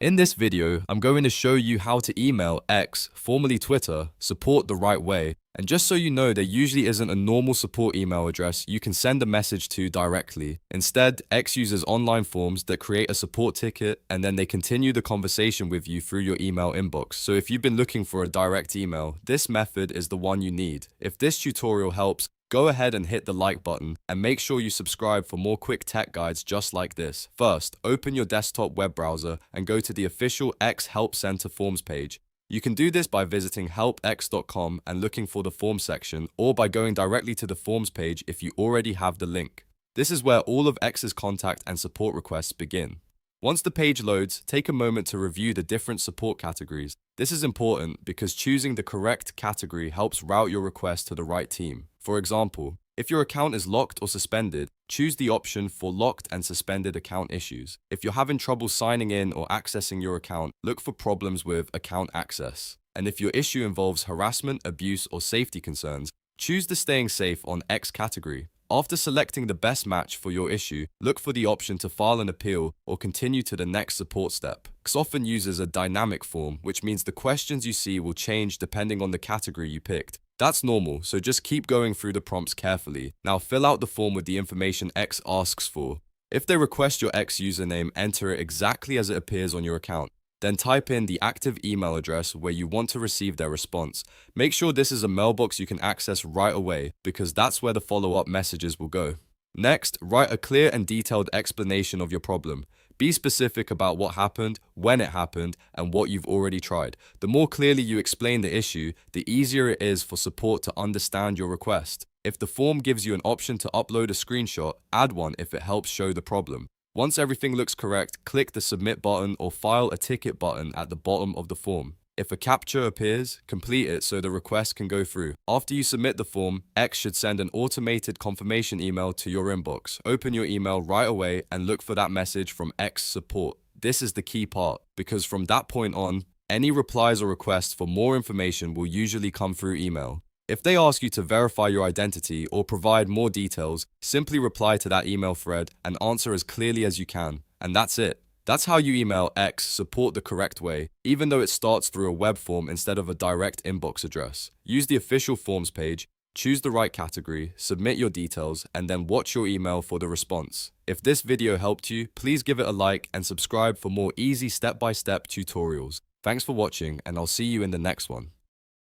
In this video, I'm going to show you how to email X, formerly Twitter, support the right way. And just so you know, there usually isn't a normal support email address you can send a message to directly. Instead, X uses online forms that create a support ticket and then they continue the conversation with you through your email inbox. So if you've been looking for a direct email, this method is the one you need. If this tutorial helps, go ahead and hit the like button and make sure you subscribe for more quick tech guides just like this. First, open your desktop web browser and go to the official X Help Center forms page. You can do this by visiting helpx.com and looking for the forms section, or by going directly to the forms page if you already have the link. This is where all of X's contact and support requests begin. Once the page loads, take a moment to review the different support categories. This is important because choosing the correct category helps route your request to the right team. For example, if your account is locked or suspended, choose the option for locked and suspended account issues. If you're having trouble signing in or accessing your account, look for problems with account access. And if your issue involves harassment, abuse, or safety concerns, choose the staying safe on X category. After selecting the best match for your issue, look for the option to file an appeal or continue to the next support step. X often uses a dynamic form, which means the questions you see will change depending on the category you picked. That's normal, so just keep going through the prompts carefully. Now fill out the form with the information X asks for. If they request your X username, enter it exactly as it appears on your account. Then type in the active email address where you want to receive their response. Make sure this is a mailbox you can access right away, because that's where the follow-up messages will go. Next, write a clear and detailed explanation of your problem. Be specific about what happened, when it happened, and what you've already tried. The more clearly you explain the issue, the easier it is for support to understand your request. If the form gives you an option to upload a screenshot, add one if it helps show the problem. Once everything looks correct, click the Submit button or File a Ticket button at the bottom of the form. If a captcha appears, complete it so the request can go through. After you submit the form, X should send an automated confirmation email to your inbox. Open your email right away and look for that message from X support. This is the key part, because from that point on, any replies or requests for more information will usually come through email. If they ask you to verify your identity or provide more details, simply reply to that email thread and answer as clearly as you can. And that's it. That's how you email X support the correct way, even though it starts through a web form instead of a direct inbox address. Use the official forms page, choose the right category, submit your details, and then watch your email for the response. If this video helped you, please give it a like and subscribe for more easy step-by-step tutorials. Thanks for watching, and I'll see you in the next one.